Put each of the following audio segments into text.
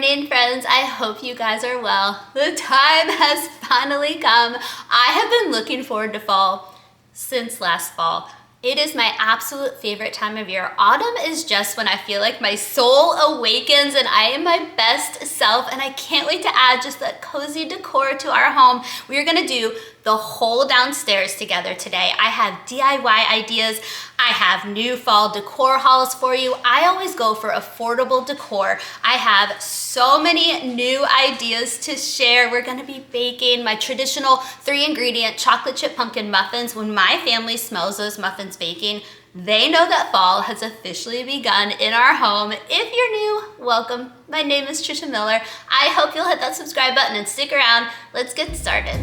morning, friends. I hope you guys are well. The time has finally come. I have been looking forward to fall since last fall. It is my absolute favorite time of year. Autumn is just when I feel like my soul awakens and I am my best self, and I can't wait to add just that cozy decor to our home. We are gonna do the whole downstairs together today. I have DIY ideas. I have new fall decor hauls for you. I always go for affordable decor. I have so many new ideas to share. We're gonna be baking my traditional 3-ingredient chocolate chip pumpkin muffins. When my family smells those muffins baking, they know that fall has officially begun in our home. If you're new, welcome. My name is Trisha Miller. I hope you'll hit that subscribe button and stick around. Let's get started.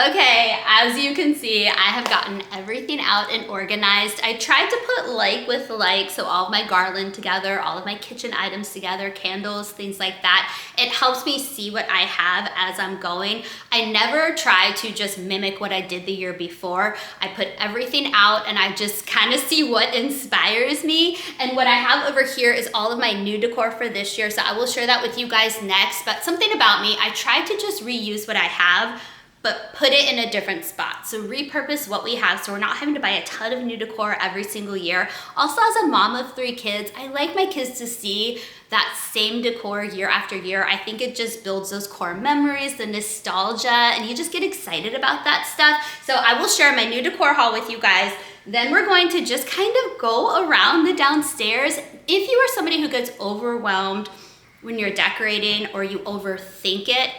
Okay, as you can see, I have gotten everything out and organized. I tried to put like with like, so all of my garland together, all of my kitchen items together, candles, things like that. It helps me see what I have as I'm going. I never try to just mimic what I did the year before. I put everything out and I just kind of see what inspires me. And what I have over here is all of my new decor for this year, so I will share that with you guys next. But something about me, I try to just reuse what I have, but put it in a different spot. So repurpose what we have so we're not having to buy a ton of new decor every single year. Also, as a mom of 3 kids, I like my kids to see that same decor year after year. I think it just builds those core memories, the nostalgia, and you just get excited about that stuff. So I will share my new decor haul with you guys. Then we're going to just kind of go around the downstairs. If you are somebody who gets overwhelmed when you're decorating or you overthink it,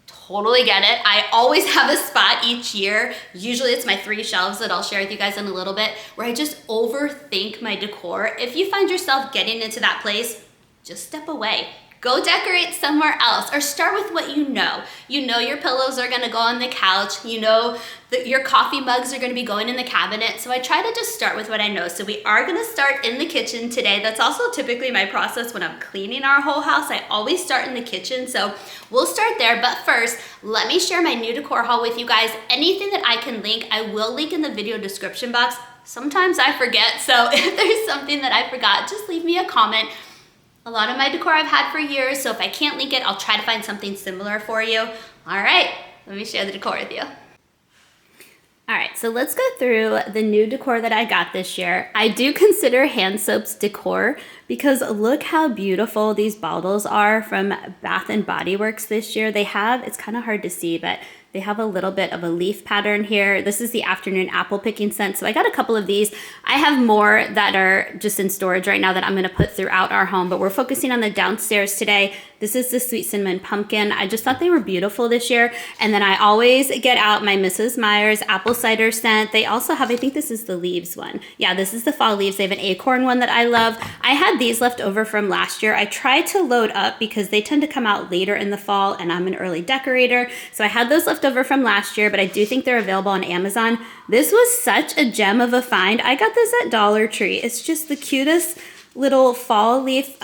totally get it. I always have a spot each year. Usually it's my 3 shelves that I'll share with you guys in a little bit, where I just overthink my decor. If you find yourself getting into that place, just step away. Go decorate somewhere else, or start with what you know. You know your pillows are gonna go on the couch. You know that your coffee mugs are gonna be going in the cabinet. So I try to just start with what I know. So we are gonna start in the kitchen today. That's also typically my process when I'm cleaning our whole house. I always start in the kitchen. So we'll start there. But first, let me share my new decor haul with you guys. Anything that I can link, I will link in the video description box. Sometimes I forget. So if there's something that I forgot, just leave me a comment. A lot of my decor I've had for years, so if I can't link it, I'll try to find something similar for you. All right, let me share the decor with you. All right, so let's go through the new decor that I got this year. I do consider hand soaps decor because look how beautiful these bottles are from Bath and Body Works this year. They have, it's kind of hard to see, but they have a little bit of a leaf pattern here. This is the afternoon apple picking scent. So I got a couple of these. I have more that are just in storage right now that I'm gonna put throughout our home, but we're focusing on the downstairs today. This is the sweet cinnamon pumpkin. I just thought they were beautiful this year. And then I always get out my Mrs. Meyer's apple cider scent. They also have, I think this is the leaves one. Yeah, this is the fall leaves. They have an acorn one that I love. I had these left over from last year. I tried to load up because they tend to come out later in the fall and I'm an early decorator. So I had those left over from last year, but I do think they're available on Amazon. This was such a gem of a find. I got this at Dollar Tree. It's just the cutest little fall leaf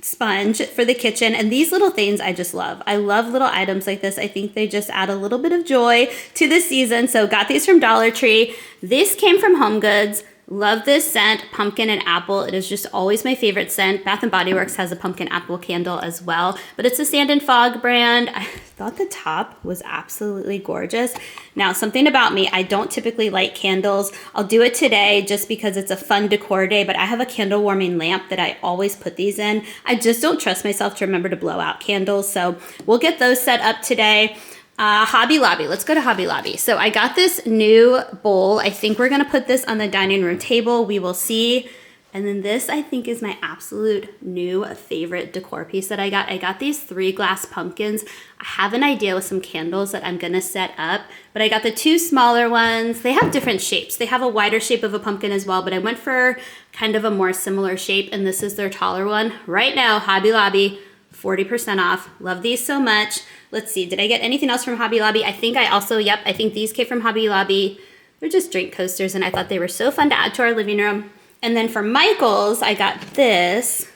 sponge for the kitchen, and these little things I just love. I love little items like this. I think they just add a little bit of joy to the season. So got these from Dollar Tree. This came from Home Goods. Love this scent, pumpkin and apple. It is just always my favorite scent. Bath and Body Works has a pumpkin apple candle as well, but it's a Sand and Fog brand. I thought the top was absolutely gorgeous. Now, something about me, I don't typically light candles. I'll do it today just because it's a fun decor day, but I have a candle warming lamp that I always put these in. I just don't trust myself to remember to blow out candles, so we'll get those set up today. Hobby Lobby, let's go to Hobby Lobby. So I got this new bowl. I think we're gonna put this on the dining room table. We will see. And then this I think is my absolute new favorite decor piece that I got. I got these 3 glass pumpkins. I have an idea with some candles that I'm gonna set up, but I got the 2 smaller ones. They have different shapes. They have a wider shape of a pumpkin as well, but I went for kind of a more similar shape, and this is their taller one. Right now, Hobby Lobby, 40% off. Love these so much. Let's see, did I get anything else from Hobby Lobby? I think I also, yep, I think these came from Hobby Lobby. They're just drink coasters, and I thought they were so fun to add to our living room. And then for Michael's, I got this.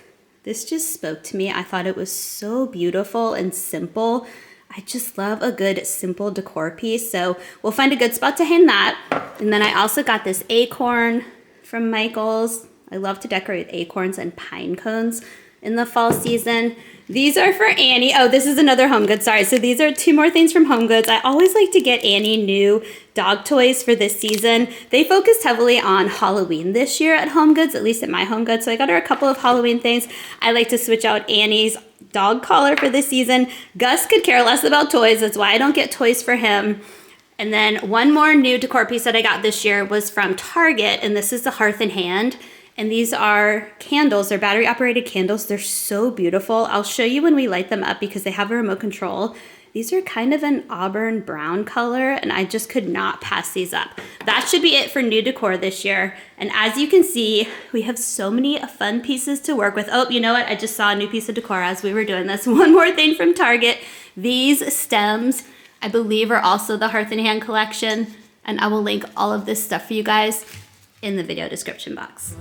This just spoke to me. I thought it was so beautiful and simple. I just love a good simple decor piece, so we'll find a good spot to hang that. And then I also got this acorn from Michael's. I love to decorate with acorns and pine cones in the fall season. These are for Annie. Oh, this is another Home Goods, sorry. So these are 2 more things from Home Goods. I always like to get Annie new dog toys for this season. They focused heavily on Halloween this year at Home Goods, at least at my Home Goods. So I got her a couple of Halloween things. I like to switch out Annie's dog collar for this season. Gus could care less about toys. That's why I don't get toys for him. And then one more new decor piece that I got this year was from Target, and this is the Hearth and Hand. And these are candles, they're battery operated candles. They're so beautiful. I'll show you when we light them up because they have a remote control. These are kind of an auburn brown color and I just could not pass these up. That should be it for new decor this year. And as you can see, we have so many fun pieces to work with. Oh, you know what? I just saw a new piece of decor as we were doing this. One more thing from Target. These stems, I believe are also the Hearth and Hand collection. And I will link all of this stuff for you guys in the video description box.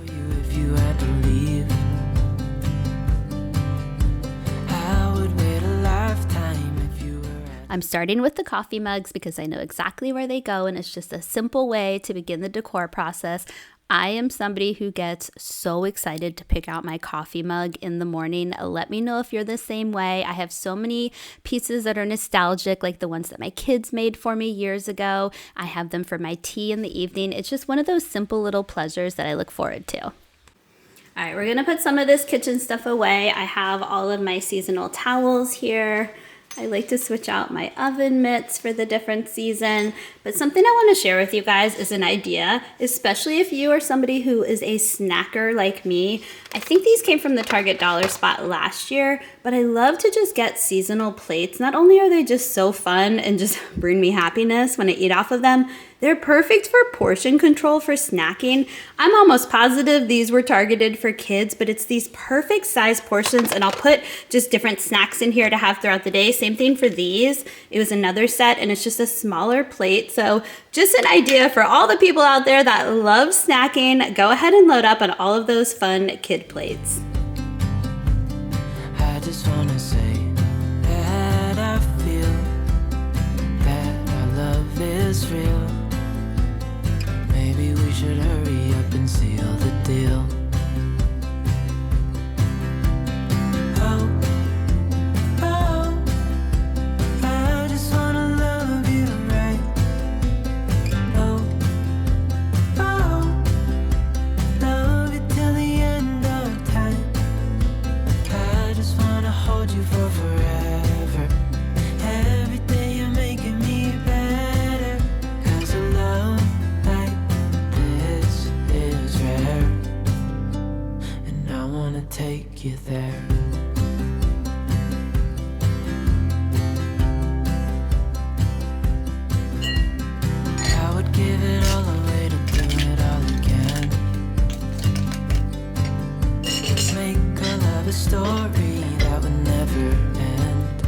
I'm starting with the coffee mugs because I know exactly where they go and it's just a simple way to begin the decor process. I am somebody who gets so excited to pick out my coffee mug in the morning. Let me know if you're the same way. I have so many pieces that are nostalgic, like the ones that my kids made for me years ago. I have them for my tea in the evening. It's just one of those simple little pleasures that I look forward to. All right, we're gonna put some of this kitchen stuff away. I have all of my seasonal towels here. I like to switch out my oven mitts for the different season, but something I want to share with you guys is an idea, especially if you are somebody who is a snacker like me. I think these came from the Target Dollar Spot last year, but I love to just get seasonal plates. Not only are they just so fun and just bring me happiness when I eat off of them, they're perfect for portion control for snacking. I'm almost positive these were targeted for kids, but it's these perfect size portions, and I'll put just different snacks in here to have throughout the day. Same thing for these. It was another set, and it's just a smaller plate. So just an idea for all the people out there that love snacking. Go ahead and load up on all of those fun kid plates. I just wanna say that I feel that our love is real. Maybe we should hurry up and seal the deal. Oh, oh, I just wanna love you right. Oh, oh, love you till the end of time. I just wanna hold you for forever. Every day you're making me better. 'Cause a love like this is rare, and I wanna take you there. I would give it all away to do it all again. Make our love a story that would never end.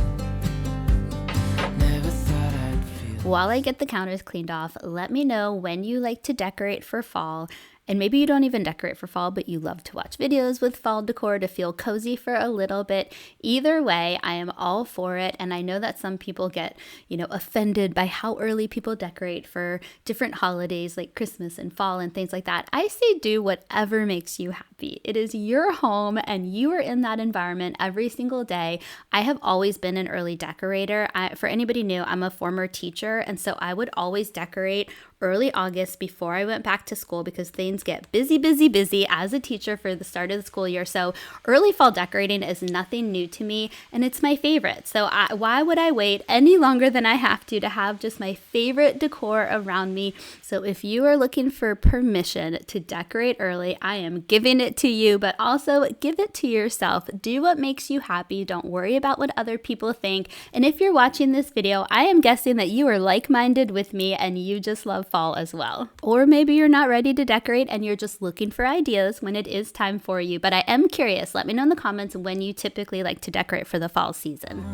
Never thought I'd feel. While I get the counters cleaned off, let me know when you like to decorate for fall. And maybe you don't even decorate for fall, but you love to watch videos with fall decor to feel cozy for a little bit. Either way, I am all for it. And I know that some people get, offended by how early people decorate for different holidays like Christmas and fall and things like that. I say do whatever makes you happy. It is your home and you are in that environment every single day. I have always been an early decorator. For anybody new, I'm a former teacher. And so I would always decorate early August before I went back to school because things get busy as a teacher for the start of the school year. So early fall decorating is nothing new to me and it's my favorite. So why would I wait any longer than I have to have just my favorite decor around me? So if you are looking for permission to decorate early, I am giving it to you, but also give it to yourself. Do what makes you happy. Don't worry about what other people think. And if you're watching this video, I am guessing that you are like-minded with me and you just love fall as well. Or maybe you're not ready to decorate and you're just looking for ideas when it is time for you. But I am curious. Let me know in the comments when you typically like to decorate for the fall season.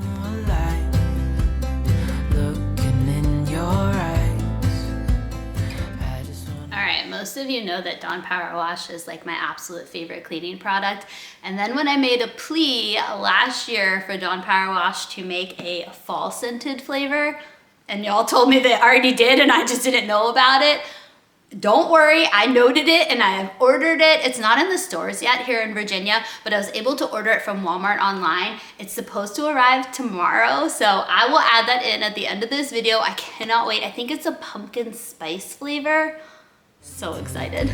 Alright, most of you know that Dawn Power Wash is like my absolute favorite cleaning product. And then when I made a plea last year for Dawn Power Wash to make a fall scented flavor, and y'all told me they already did and I just didn't know about it, Don't worry, I noted it and I have ordered it. It's not in the stores yet here in Virginia, but I was able to order it from Walmart online. It's supposed to arrive tomorrow, so I will add that in at the end of this video. I cannot wait. I think it's a pumpkin spice flavor. So excited.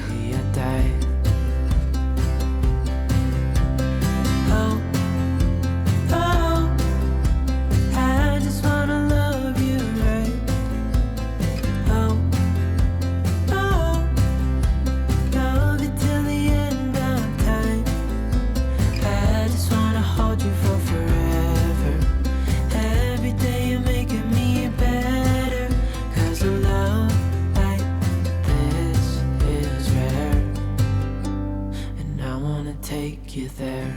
You there.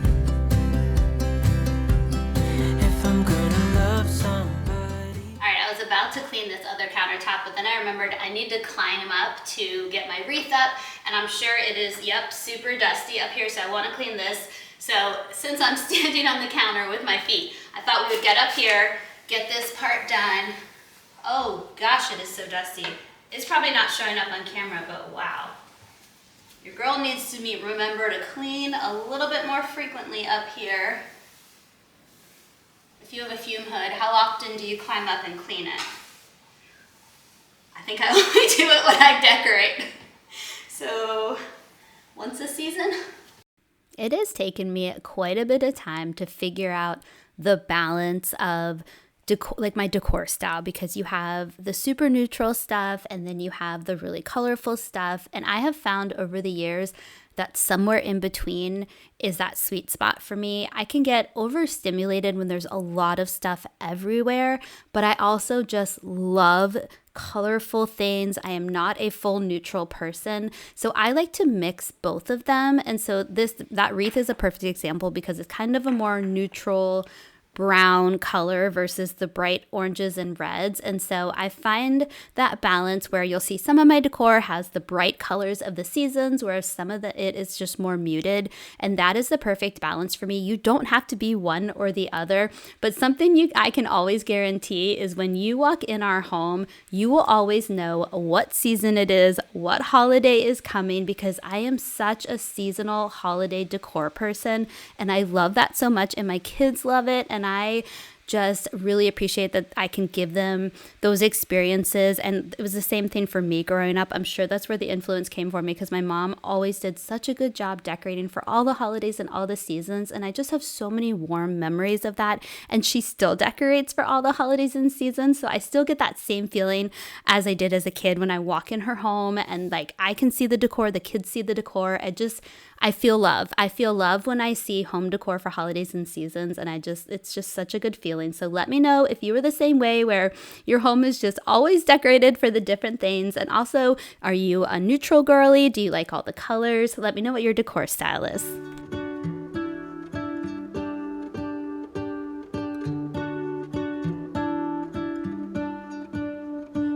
If I'm gonna love somebody. All right, I was about to clean this other countertop, but then I remembered I need to climb up to get my wreath up, and I'm sure it is, yep, super dusty up here, so I want to clean this. So since I'm standing on the counter with my feet, I thought we would get up here, get this part done. Oh gosh, it is so dusty. It's probably not showing up on camera, but wow. Your girl needs to remember to clean a little bit more frequently up here. If you have a fume hood, how often do you climb up and clean it? I think I only do it when I decorate. So, once a season. It has taken me quite a bit of time to figure out the balance of decor, like my decor style, because you have the super neutral stuff and then you have the really colorful stuff. And I have found over the years that somewhere in between is that sweet spot for me. I can get overstimulated when there's a lot of stuff everywhere, but I also just love colorful things. I am not a full neutral person, so I like to mix both of them. And so that wreath is a perfect example because it's kind of a more neutral brown color versus the bright oranges and reds. And so I find that balance where you'll see some of my decor has the bright colors of the seasons, whereas some of it is just more muted. And that is the perfect balance for me. You don't have to be one or the other, but something I can always guarantee is when you walk in our home, you will always know what season it is, what holiday is coming, because I am such a seasonal holiday decor person. And I love that so much. And my kids love it. And I just really appreciate that I can give them those experiences. And it was the same thing for me growing up. I'm sure that's where the influence came for me because my mom always did such a good job decorating for all the holidays and all the seasons. And I just have so many warm memories of that. And she still decorates for all the holidays and seasons. So I still get that same feeling as I did as a kid when I walk in her home and like I can see the decor, the kids see the decor. I feel love. I feel love when I see home decor for holidays and seasons, and it's just such a good feeling. So let me know if you were the same way where your home is just always decorated for the different things. And also, are you a neutral girly? Do you like all the colors? Let me know what your decor style is.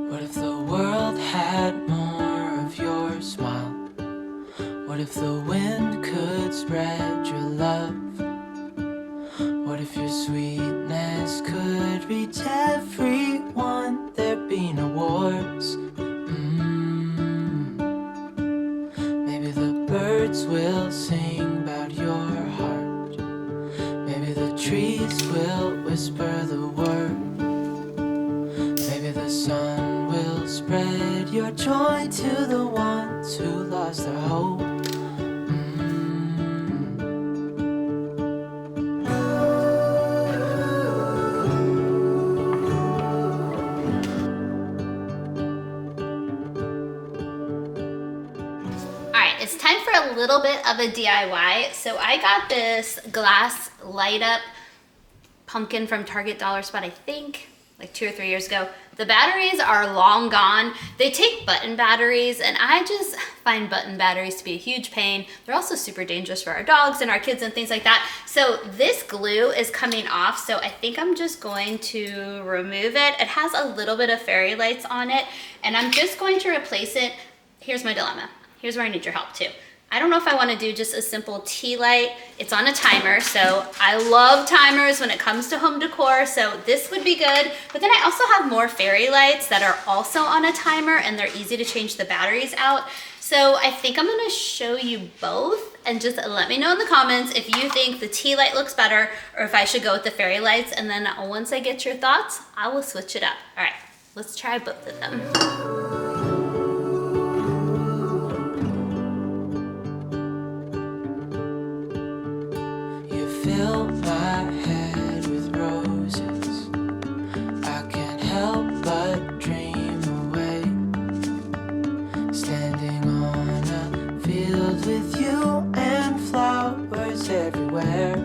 What if the world had more of your smile? What if the wind could spread your love? What if your sweetness could reach everyone? There'd be no wars. Maybe the birds will sing about your heart. Maybe the trees will whisper the word. Maybe the sun will spread your joy to the ones who lost their hope. It's time for a little bit of a DIY. So I got this glass light up pumpkin from Target Dollar Spot, I think like 2 or 3 years ago. The batteries are long gone. They take button batteries, and I just find button batteries to be a huge pain. They're also super dangerous for our dogs and our kids and things like that. So this glue is coming off, so I think I'm just going to remove it. It has a little bit of fairy lights on it, and I'm just going to replace it. Here's my dilemma. Here's where I need your help too. I don't know if I want to do just a simple tea light. It's on a timer, so I love timers when it comes to home decor, so this would be good. But then I also have more fairy lights that are also on a timer, and they're easy to change the batteries out. So I think I'm gonna show you both, and just let me know in the comments if you think the tea light looks better or if I should go with the fairy lights. And then once I get your thoughts, I will switch it up. All right, let's try both of them. You fill my head with roses. I can't help but dream away. Standing on a field with you and flowers everywhere.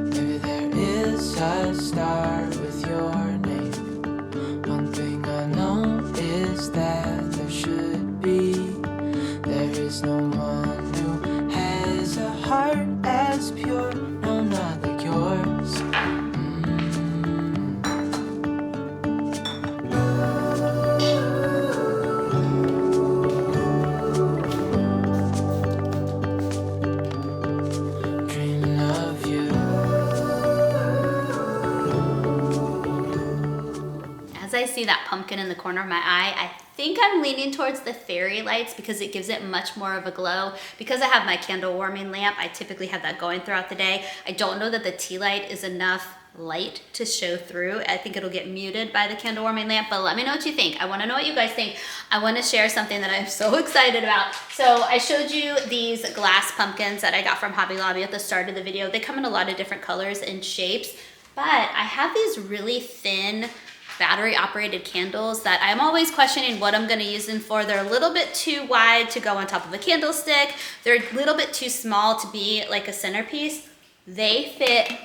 Maybe there is a star with your name. One thing I know is that there should be. There is no one who has a heart as pure, no, not like yours. Dreaming of you. As I see that pumpkin in the corner of my eye, I think I'm leaning towards the fairy lights because it gives it much more of a glow. Because I have my candle warming lamp, I typically have that going throughout the day. I don't know that the tea light is enough light to show through. I think it'll get muted by the candle warming lamp, but let me know what you think. I wanna know what you guys think. I wanna share something that I'm so excited about. So I showed you these glass pumpkins that I got from Hobby Lobby at the start of the video. They come in a lot of different colors and shapes, but I have these really thin battery operated candles that I'm always questioning what I'm gonna use them for. They're a little bit too wide to go on top of a candlestick. They're a little bit too small to be like a centerpiece. They fit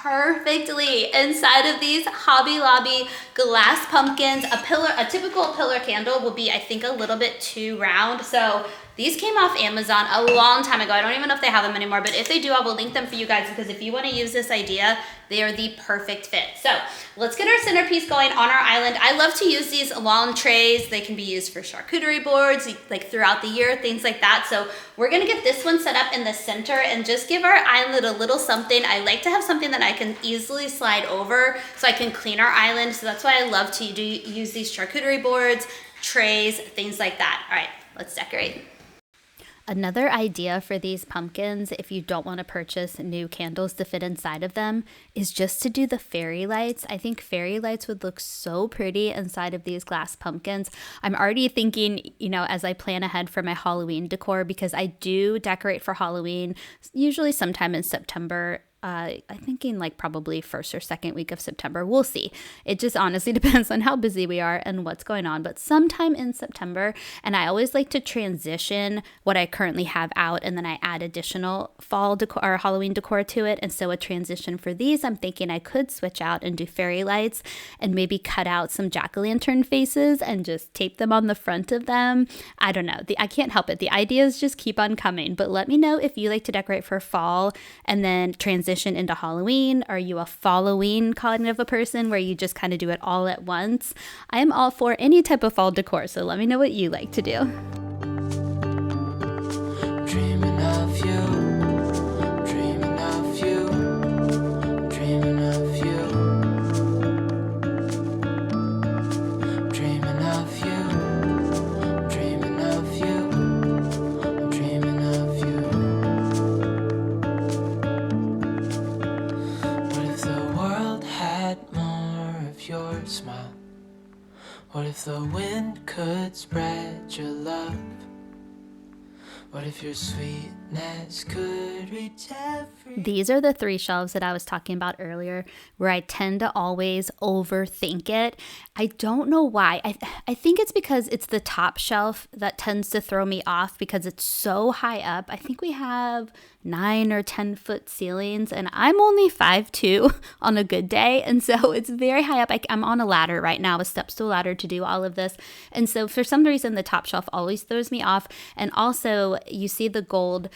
perfectly inside of these Hobby Lobby glass pumpkins. A typical pillar candle will be, I think, a little bit too round. So these came off Amazon a long time ago. I don't even know if they have them anymore, but if they do, I will link them for you guys, because if you want to use this idea, they are the perfect fit. So let's get our centerpiece going on our island. I love to use these long trays. They can be used for charcuterie boards, like throughout the year, things like that. So we're gonna get this one set up in the center and just give our island a little something. I like to have something that I can easily slide over so I can clean our island. So that's why I love to use these charcuterie boards, trays, things like that. All right, let's decorate. Another idea for these pumpkins, if you don't want to purchase new candles to fit inside of them, is just to do the fairy lights. I think fairy lights would look so pretty inside of these glass pumpkins. I'm already thinking, you know, as I plan ahead for my Halloween decor, because I do decorate for Halloween, usually sometime in September. I'm thinking like probably first or second week of September. We'll see. It just honestly depends on how busy we are and what's going on, but sometime in September. And I always like to transition what I currently have out, and then I add additional fall decor or Halloween decor to it. And so a transition for these, I'm thinking I could switch out and do fairy lights and maybe cut out some jack-o'-lantern faces and just tape them on the front of them. I don't know. I can't help it. The ideas just keep on coming, but let me know if you like to decorate for fall and then transition into Halloween. Are you a Falloween kind of a person where you just kind of do it all at once? I am all for any type of fall decor, so let me know what you like to do. Dreaming of you, dreaming of you, dreaming of you, dreaming of you, dreaming of you, dreaming of you. What if the world had more of your smile? What if the wind could spread your love? What if your sweetness could reach every... These are the 3 shelves that I was talking about earlier, where I tend to always overthink it. I don't know why. I think it's because it's the top shelf that tends to throw me off, because it's so high up. I think we have 9 or 10 foot ceilings, and I'm only 5'2" on a good day, and so it's very high up. I'm on a ladder right now, a step stool ladder, to do all of this, and so for some reason the top shelf always throws me off. And also you see the gold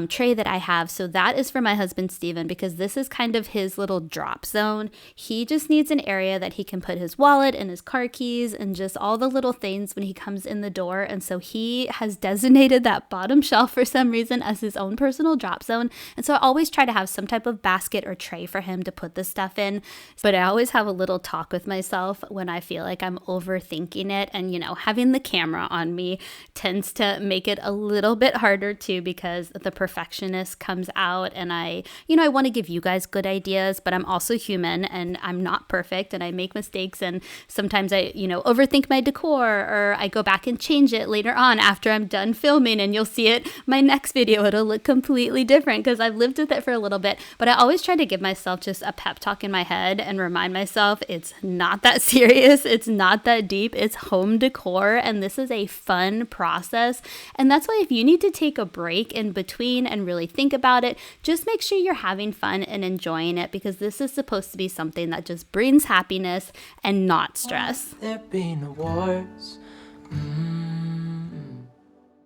tray that I have. So that is for my husband, Steven, because this is kind of his little drop zone. He just needs an area that he can put his wallet and his car keys and just all the little things when he comes in the door. And so he has designated that bottom shelf for some reason as his own personal drop zone. And so I always try to have some type of basket or tray for him to put the stuff in. But I always have a little talk with myself when I feel like I'm overthinking it. And, having the camera on me tends to make it a little bit harder too, because the perfectionist comes out, and I want to give you guys good ideas, but I'm also human and I'm not perfect and I make mistakes, and sometimes I, overthink my decor, or I go back and change it later on after I'm done filming, and you'll see it my next video. It'll look completely different because I've lived with it for a little bit. But I always try to give myself just a pep talk in my head and remind myself it's not that serious, it's not that deep, it's home decor, and this is a fun process. And that's why if you need to take a break in between and really think about it, just make sure you're having fun and enjoying it, because this is supposed to be something that just brings happiness and not stress. There be no wars.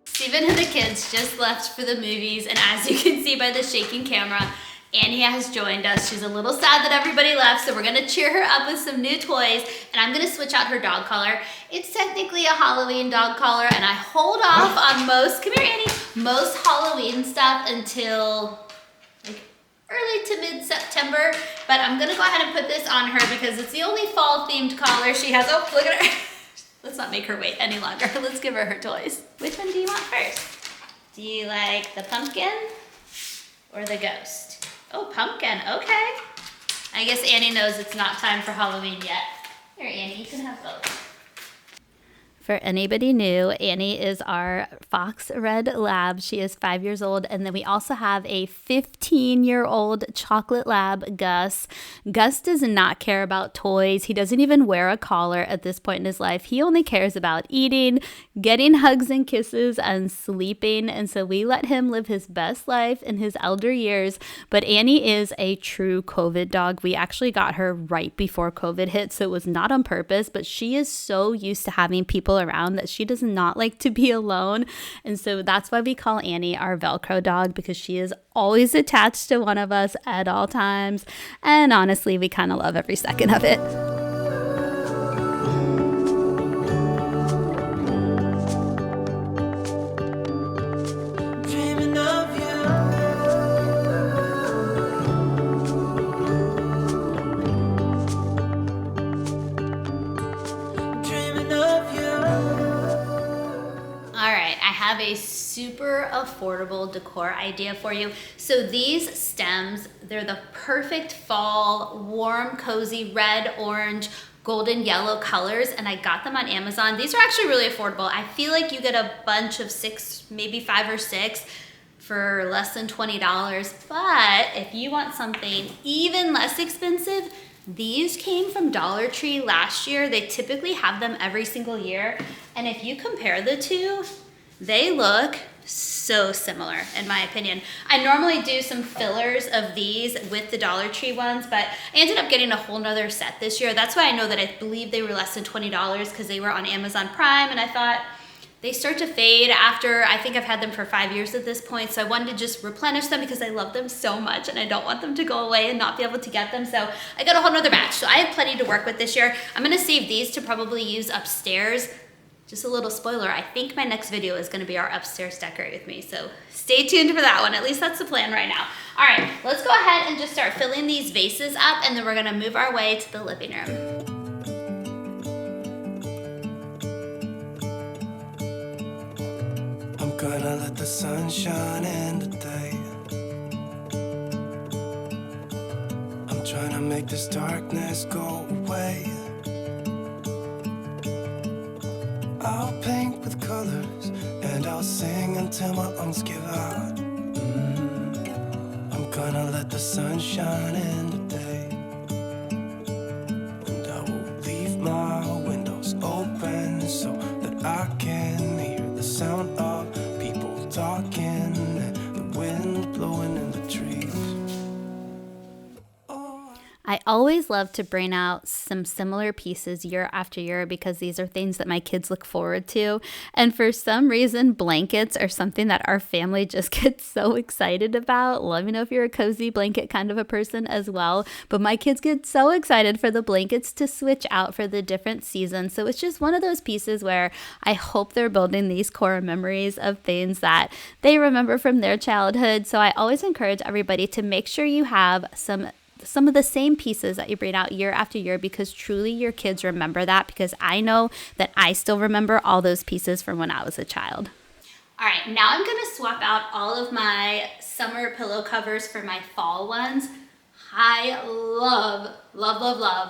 Steven and the kids just left for the movies, and as you can see by the shaking camera, Annie has joined us. She's a little sad that everybody left, so we're gonna cheer her up with some new toys, and I'm gonna switch out her dog collar. It's technically a Halloween dog collar, and I hold off on most Halloween stuff until like early to mid-September, but I'm gonna go ahead and put this on her because it's the only fall-themed collar she has. Oh, look at her. Let's not make her wait any longer. Let's give her toys. Which one do you want first? Do you like the pumpkin or the ghost? Oh, pumpkin, okay. I guess Annie knows it's not time for Halloween yet. Here, Annie, you can have both. For anybody new, Annie is our fox red lab. She is 5 years old. And then we also have a 15-year-old chocolate lab, Gus. Gus does not care about toys. He doesn't even wear a collar at this point in his life. He only cares about eating, getting hugs and kisses, and sleeping. And so we let him live his best life in his elder years. But Annie is a true COVID dog. We actually got her right before COVID hit, so it was not on purpose. But she is so used to having people around that she does not like to be alone. And so that's why we call Annie our Velcro dog, because she is always attached to one of us at all times. And honestly, we kind of love every second of it. A super affordable decor idea for you. So these stems, they're the perfect fall, warm, cozy red, orange, golden yellow colors, and I got them on Amazon. These are actually really affordable. I feel like you get a bunch of 6, maybe 5 or 6 for less than $20. But if you want something even less expensive, these came from Dollar Tree last year. They typically have them every single year. And if you compare the two, they look so similar, in my opinion. I normally do some fillers of these with the Dollar Tree ones, but I ended up getting a whole nother set this year. That's why I know that I believe they were less than $20, because they were on Amazon Prime, and I thought they start to fade after, I think I've had them for 5 years at this point, so I wanted to just replenish them because I love them so much and I don't want them to go away and not be able to get them. So I got a whole nother batch. So I have plenty to work with this year. I'm gonna save these to probably use upstairs. Just a little spoiler, I think my next video is gonna be our upstairs decorate with me, so stay tuned for that one. At least that's the plan right now. All right, let's go ahead and just start filling these vases up, and then we're gonna move our way to the living room. I'm gonna let the sun shine in today. I'm trying to make this darkness go away. I'll paint with colors and I'll sing until my lungs give out. I'm gonna let the sun shine in today, and I will leave my windows open so that I can hear the sound of people talking and the wind blowing in the trees. I always love to bring out some similar pieces year after year because these are things that my kids look forward to. And for some reason, blankets are something that our family just gets so excited about. Let me know if you're a cozy blanket kind of a person as well. But my kids get so excited for the blankets to switch out for the different seasons. So it's just one of those pieces where I hope they're building these core memories of things that they remember from their childhood. So I always encourage everybody to make sure you have some of the same pieces that you bring out year after year, because truly your kids remember that, because I know that I still remember all those pieces from when I was a child. All right, now I'm gonna swap out all of my summer pillow covers for my fall ones. I love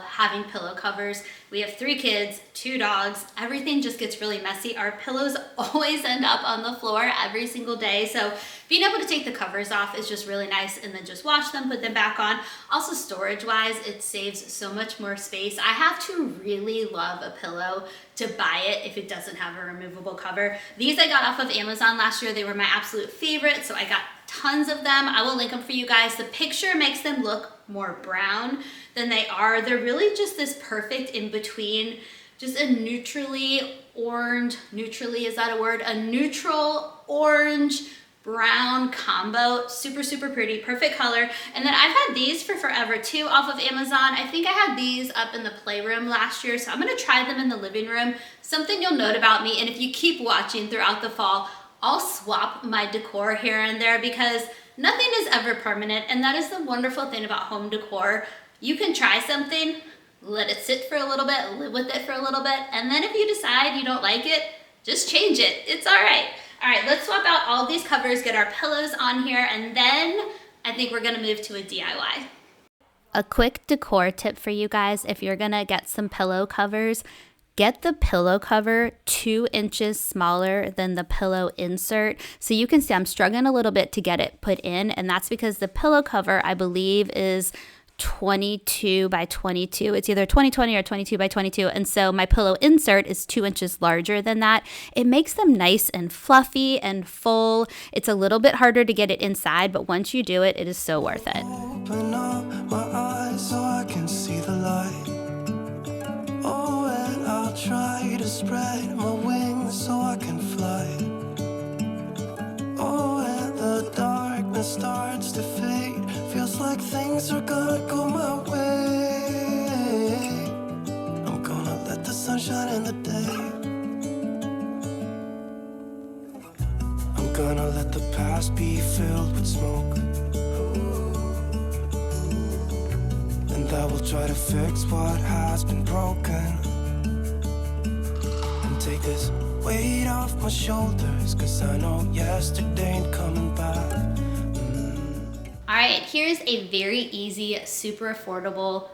having pillow covers. We have 3 kids, 2 dogs. Everything just gets really messy. Our pillows always end up on the floor every single day. So being able to take the covers off is just really nice, and then just wash them, put them back on. Also, storage wise, it saves so much more space. I have to really love a pillow to buy it if it doesn't have a removable cover. These I got off of Amazon last year. They were my absolute favorite, so I got tons of them. I will link them for you guys. The picture makes them look more brown than they are. They're really just this perfect in between, just a neutrally orange, is that a word? A neutral orange brown combo. Super pretty, perfect color. And then I've had these for forever too off of Amazon. I think I had these up in the playroom last year, so I'm gonna try them in the living room. Something you'll note about me, and if you keep watching throughout the fall, I'll swap my decor here and there because nothing is ever permanent, and that is the wonderful thing about home decor. You can try something, let it sit for a little bit, live with it for a little bit, and then if you decide you don't like it, just change it. It's all right. All right, let's swap out all these covers, get our pillows on here, and then I think we're gonna move to a DIY. A quick decor tip for you guys: if you're gonna get some pillow covers, get the pillow cover 2 inches smaller than the pillow insert. So you can see I'm struggling a little bit to get it put in, and that's because the pillow cover, I believe, is 22 by 22. It's either 2020 or 22 by 22. And so my pillow insert is 2 inches larger than that. It makes them nice and fluffy and full. It's a little bit harder to get it inside, but once you do it, it is so worth it. Open up my eyes so I can see the light. Oh, and I'll try to spread my wings so I can fly. Oh, and the darkness starts to fade. Feels like things are gonna go my way. I'm gonna let the sun shine in the day. I'm gonna let the past be filled with smoke. And I will try to fix what has been broken. And take this weight off my shoulders, 'cause I know yesterday ain't coming back. All right, here's a very easy, super affordable,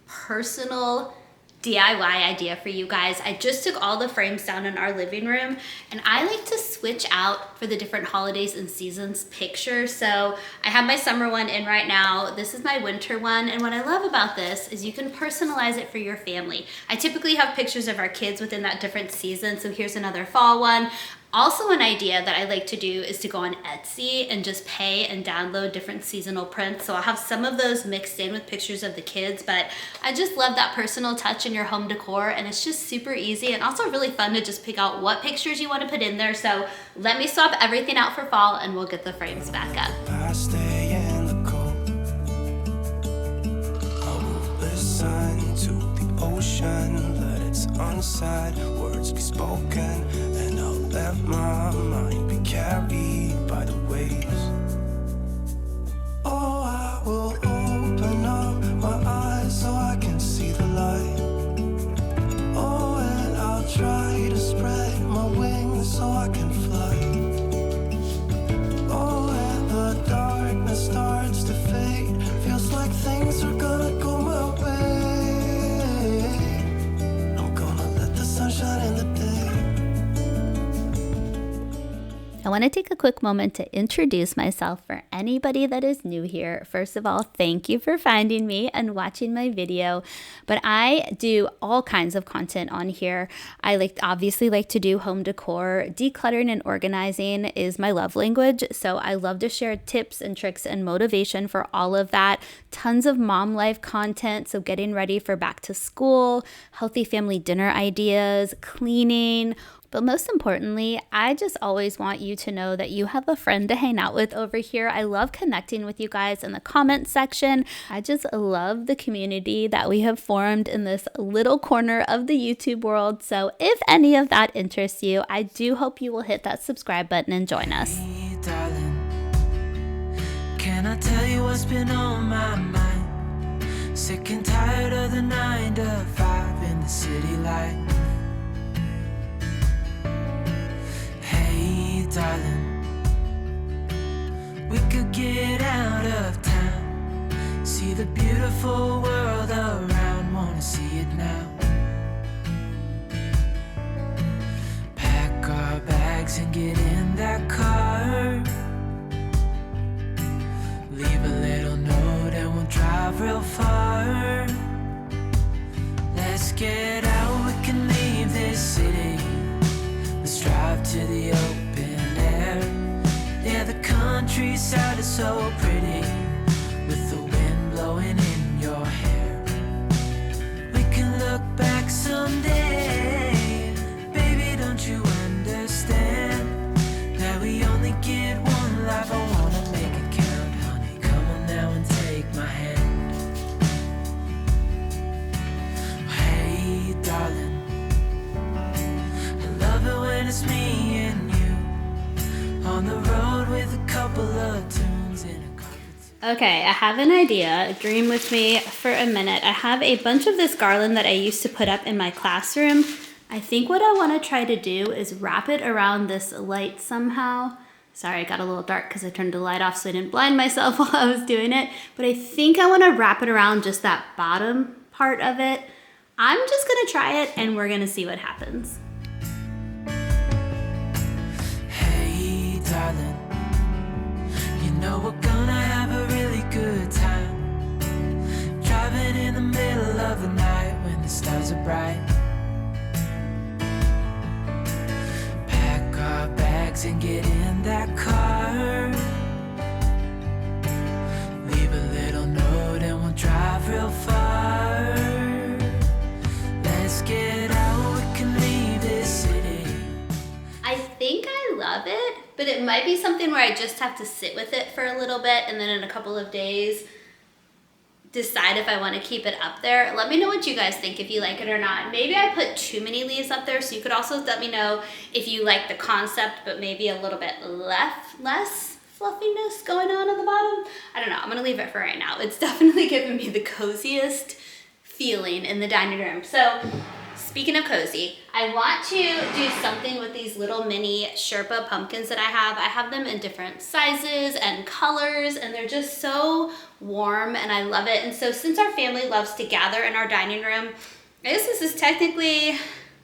personal DIY idea for you guys. I just took all the frames down in our living room, and I like to switch out for the different holidays and seasons pictures. So I have my summer one in right now. This is my winter one, and what I love about this is you can personalize it for your family. I typically have pictures of our kids within that different season, so here's another fall one. Also, an idea that I like to do is to go on Etsy and just pay and download different seasonal prints. So I'll have some of those mixed in with pictures of the kids, but I just love that personal touch in your home decor, and it's just super easy and also really fun to just pick out what pictures you want to put in there. So let me swap everything out for fall and we'll get the frames back up. Past day in the cold. I will listen to the ocean, let its unsaid words be spoken, and I'll let my mind be carried by the waves. Oh, I will open up my eyes so I can see the light. Oh, and I'll try to spread my wings so I can fly. Oh, and the darkness starts to fade. Feels like things are gonna go my way. I'm gonna let the sun shine in the day. want to take a quick moment to introduce myself for anybody that is new here. First of all, thank you for finding me and watching my video. But I do all kinds of content on here. I obviously like to do home decor. Decluttering and organizing is my love language. So I love to share tips and tricks and motivation for all of that. Tons of mom life content. So getting ready for back to school, healthy family dinner ideas, cleaning. But most importantly, I just always want you to know that you have a friend to hang out with over here. I love connecting with you guys in the comment section. I just love the community that we have formed in this little corner of the YouTube world. So if any of that interests you, I do hope you will hit that subscribe button and join us. Hey, darling, can I tell you what's been on my mind? Sick and tired of the 9 to 5 in the city life. Hey, darling, we could get out of town, see the beautiful world around, wanna see it now. Pack our bags and get in that car, leave a little note and we'll drive real far. Let's get out, we can leave this city. Let's drive to the open air. Yeah, the countryside is so pretty, with the wind blowing in your hair. We can look back someday. Baby, don't you understand that we only get one life? I wanna make it count, honey. Come on now and take my hand. Hey, darling, when it's me and you on the road with a couple of tunes in a car. Okay, I have an idea. Dream with me for a minute. I have a bunch of this garland that I used to put up in my classroom. I think what I want to try to do is wrap it around this light somehow. Sorry, it got a little dark because I turned the light off so I didn't blind myself while I was doing it. But I think I want to wrap it around just that bottom part of it. I'm just going to try it and we're going to see what happens. Darling, you know we're gonna have a really good time, driving in the middle of the night when the stars are bright. Pack our bags and get in that car, leave a little note and we'll drive real far. Let's get out, we can leave this city. I think I love it, but it might be something where I just have to sit with it for a little bit and then in a couple of days decide if I want to keep it up there. Let me know what you guys think, if you like it or not. Maybe I put too many leaves up there, so you could also let me know if you like the concept but maybe a little bit less fluffiness going on at the bottom. I don't know. I'm gonna leave it for right now. It's definitely giving me the coziest feeling in the dining room. So speaking of cozy, I want to do something with these little mini Sherpa pumpkins that I have. I have them in different sizes and colors, and they're just so warm, and I love it. And so since our family loves to gather in our dining room, I guess this is technically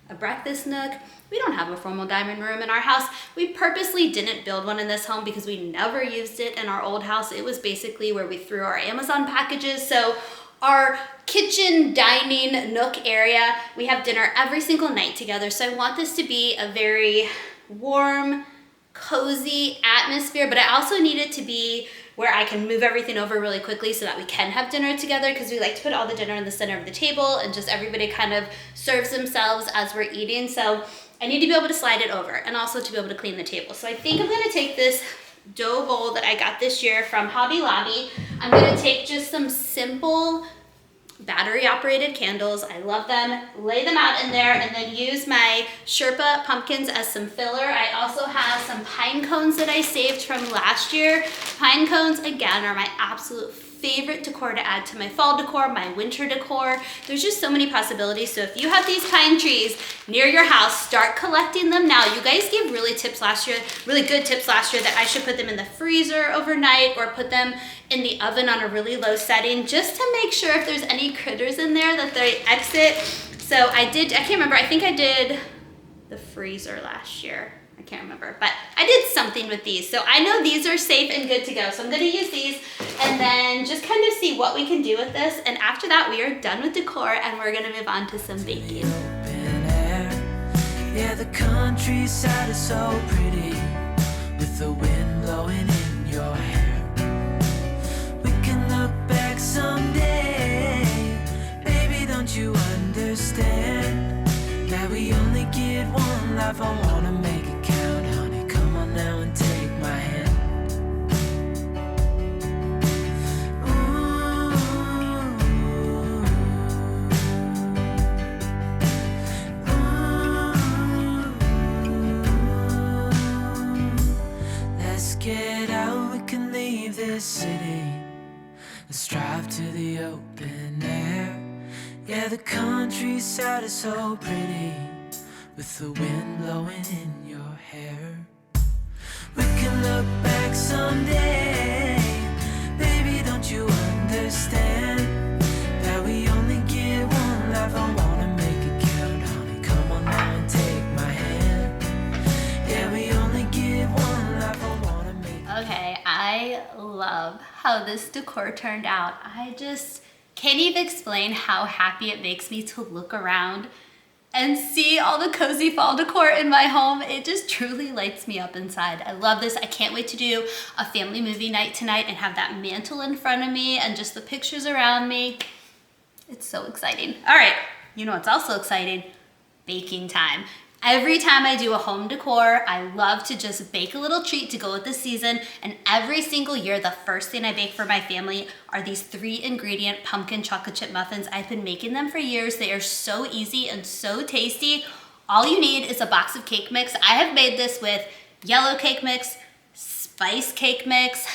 a breakfast nook. We don't have a formal dining room in our house. We purposely didn't build one in this home because we never used it in our old house. It was basically where we threw our Amazon packages. So our kitchen dining nook area, we have dinner every single night together. So I want this to be a very warm, cozy atmosphere, but I also need it to be where I can move everything over really quickly so that we can have dinner together, because we like to put all the dinner in the center of the table and just everybody kind of serves themselves as we're eating. So I need to be able to slide it over and also to be able to clean the table. So I think I'm gonna take this dough bowl that I got this year from Hobby Lobby. I'm gonna take just some simple battery operated candles. I love them. Lay them out in there and then use my Sherpa pumpkins as some filler. I also have some pine cones that I saved from last year. Pine cones, again, are my absolute favorite decor to add to my fall decor, my winter decor. There's just so many possibilities. So if you have these pine trees near your house, start collecting them now. You guys gave really good tips last year that I should put them in the freezer overnight or put them in the oven on a really low setting just to make sure if there's any critters in there that they exit. So I can't remember, I think I did the freezer last year. I can't remember, but I did something with these. So I know these are safe and good to go. So I'm gonna use these and then just kind of see what we can do with this. And after that, we are done with decor and we're gonna move on to some baking. Yeah, the countryside is so pretty with the wind blowing in your hair. We can look back someday, baby, don't you understand that we only get one life? I wanna make it count, honey, come on now and take my hand. Get out, we can leave this city. Let's drive to the open air. Yeah, the countryside is so pretty with the wind blowing in your hair. We can look back someday, baby, don't you understand that we only get one life? I wanna make it count, honey, come on now and take my hand. Yeah, we only get one life. Okay, I love how this decor turned out. I just can't even explain how happy it makes me to look around and see all the cozy fall decor in my home. It just truly lights me up inside. I love this. I can't wait to do a family movie night tonight and have that mantle in front of me and just the pictures around me. It's so exciting. All right, you know what's also exciting? Baking time. Every time I do a home decor, I love to just bake a little treat to go with the season. And every single year, the first thing I bake for my family are these 3-ingredient pumpkin chocolate chip muffins. I've been making them for years. They are so easy and so tasty. All you need is a box of cake mix. I have made this with yellow cake mix, spice cake mix.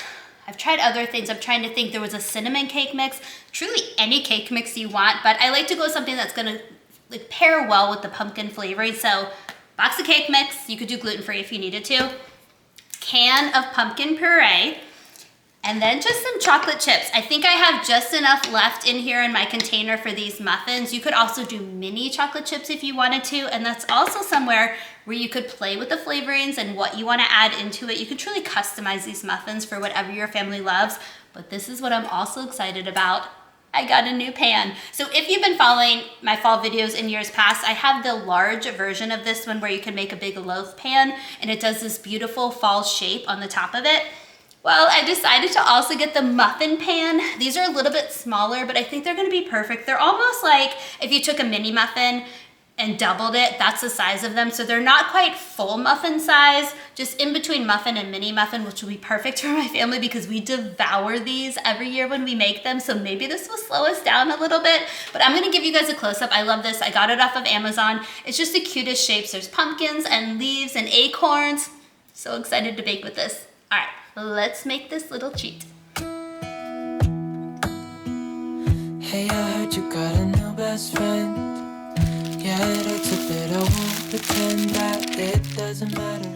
I've tried other things. I'm trying to think. There was a cinnamon cake mix. Truly any cake mix you want, but I like to go with something that's gonna like pair well with the pumpkin flavoring. So box of cake mix, you could do gluten-free if you needed to, can of pumpkin puree, and then just some chocolate chips. I think I have just enough left in here in my container for these muffins. You could also do mini chocolate chips if you wanted to, and that's also somewhere where you could play with the flavorings and what you want to add into it. You could truly customize these muffins for whatever your family loves, but this is what I'm also excited about. I got a new pan. So if you've been following my fall videos in years past, I have the large version of this one where you can make a big loaf pan and it does this beautiful fall shape on the top of it. Well, I decided to also get the muffin pan. These are a little bit smaller, but I think they're gonna be perfect. They're almost like if you took a mini muffin and doubled it, that's the size of them. So they're not quite full muffin size, just in between muffin and mini muffin, which will be perfect for my family because we devour these every year when we make them. So maybe this will slow us down a little bit, but I'm gonna give you guys a close-up. I love this. I got it off of Amazon. It's just the cutest shapes. There's pumpkins and leaves and acorns. So excited to bake with this. All right, let's make this little treat. Hey, I heard you got a new best friend. Yeah, it's a bit, I won't pretend that it doesn't matter.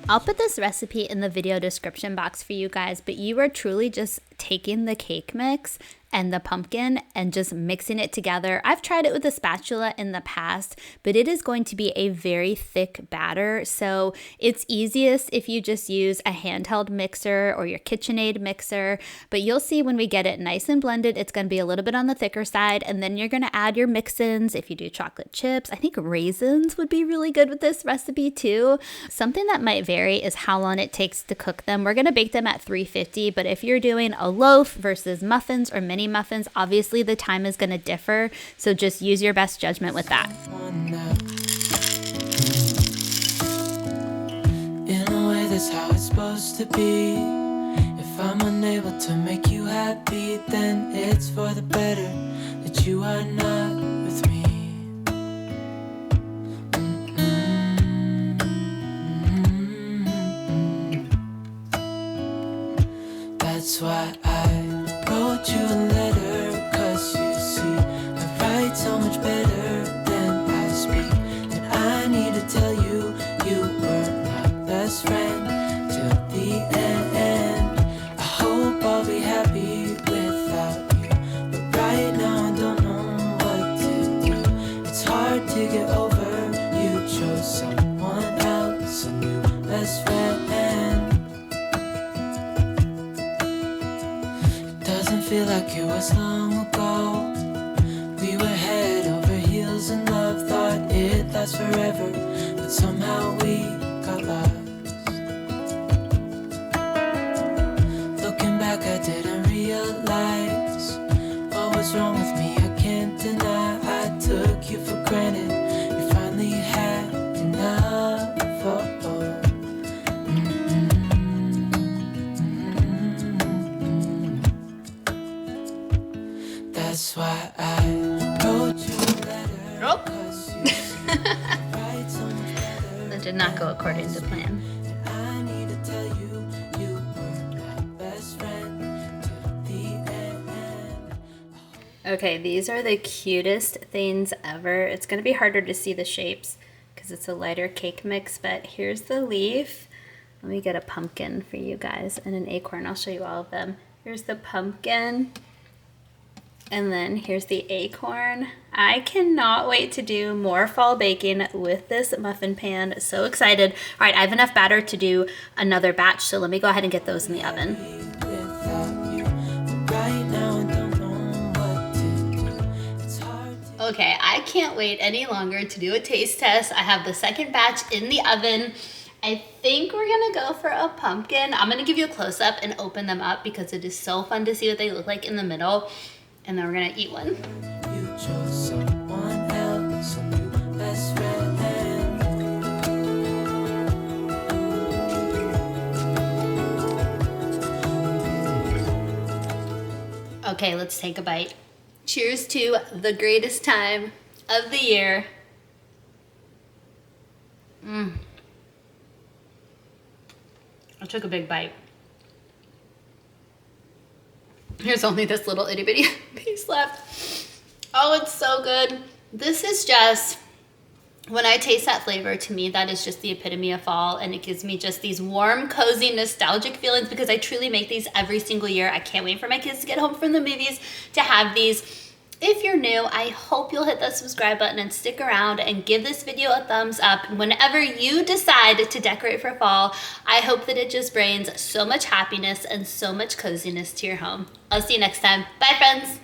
I'll put this recipe in the video description box for you guys, but you are truly just taking the cake mix and the pumpkin and just mixing it together. I've tried it with a spatula in the past, but it is going to be a very thick batter. So it's easiest if you just use a handheld mixer or your KitchenAid mixer, but you'll see when we get it nice and blended, it's gonna be a little bit on the thicker side, and then you're gonna add your mix-ins. If you do chocolate chips, I think raisins would be really good with this recipe too. Something that might vary is how long it takes to cook them. We're gonna bake them at 350, but if you're doing a loaf versus muffins or mini muffins, obviously the time is going to differ, so just use your best judgment with that. In a way, that's how it's supposed to be. If I'm unable to make you happy, then it's for the better that you are not with me. That's why I wrote you a letter, 'cause you see, I write so much better than I speak. And I need to tell you, you were my best friend till the end. I hope I'll be happy without you, but right now I don't know what to do. It's hard to get over, you chose someone else, a new like it was long ago. We were head over heels in love, thought it'd last forever, but somehow we got lost. Looking back, I didn't realize what was wrong with me. I can't deny I took you for granted. You finally had enough. That's why I wrote you a letter. Oh. That did not go according to plan. I need to tell you, you were my best friend to the end. Okay, these are the cutest things ever. It's gonna be harder to see the shapes because it's a lighter cake mix, but here's the leaf. Let me get a pumpkin for you guys and an acorn. I'll show you all of them. Here's the pumpkin. And then here's the acorn. I cannot wait to do more fall baking with this muffin pan. So excited. All right, I have enough batter to do another batch, so let me go ahead and get those in the oven. Okay, I can't wait any longer to do a taste test. I have the second batch in the oven. I think we're gonna go for a pumpkin. I'm gonna give you a close-up and open them up because it is so fun to see what they look like in the middle. And then we're gonna eat one. You chose someone else, a new best friend. Okay, let's take a bite. Cheers to the greatest time of the year. I took a big bite. Here's only this little itty bitty piece left. Oh, it's so good. This is just, when I taste that flavor, to me, that is just the epitome of fall, and it gives me just these warm, cozy, nostalgic feelings because I truly make these every single year. I can't wait for my kids to get home from the movies to have these. If you're new, I hope you'll hit that subscribe button and stick around and give this video a thumbs up. Whenever you decide to decorate for fall, I hope that it just brings so much happiness and so much coziness to your home. I'll see you next time. Bye, friends.